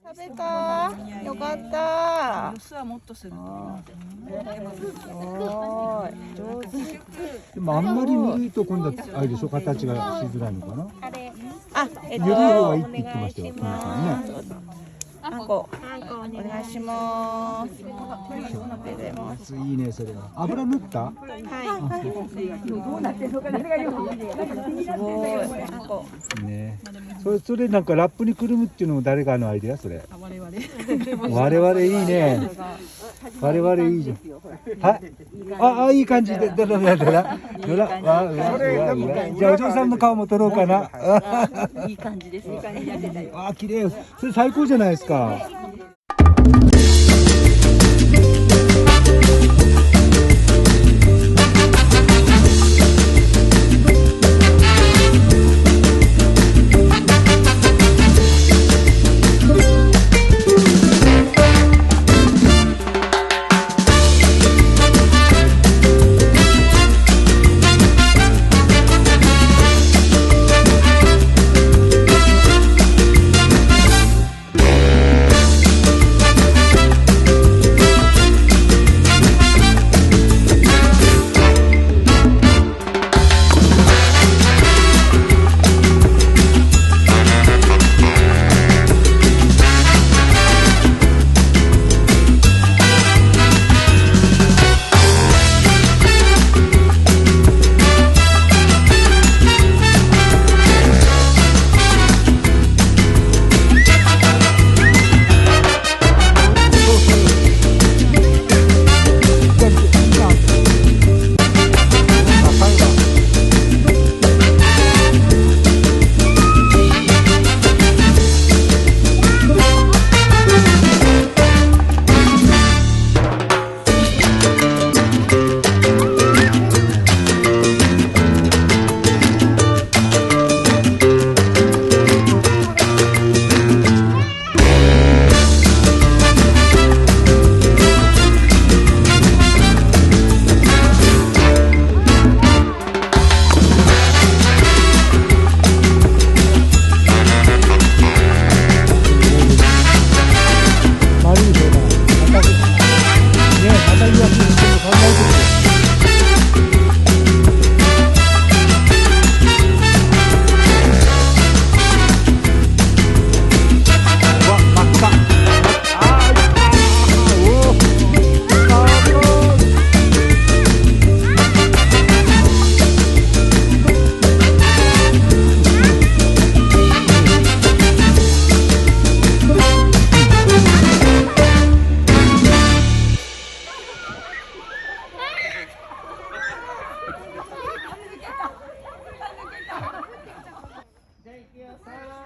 食べた。よかった。酢はもっとする。すごい。上手。でもあんまり塗ると今度はあれでしょ、形がしづらいのかな。あ、ゆるい方がいいって言ってましたよ、皆さんね。あんこ。お願いします。いいね、それは。油塗った？はい。どうなってるのか誰が言うの？すごい。あんこ。ね。それなんかラップにくるむっていうのも誰かのアイデアそれ。我々。我々いいね。我々いいじゃん。はい。いい感じで。どら。じゃあお嬢さんの顔も撮ろうかな。いい感じです。いい感じに焼けたよ。あ、綺麗。それ最高じゃないですか。じゃあ行くよ。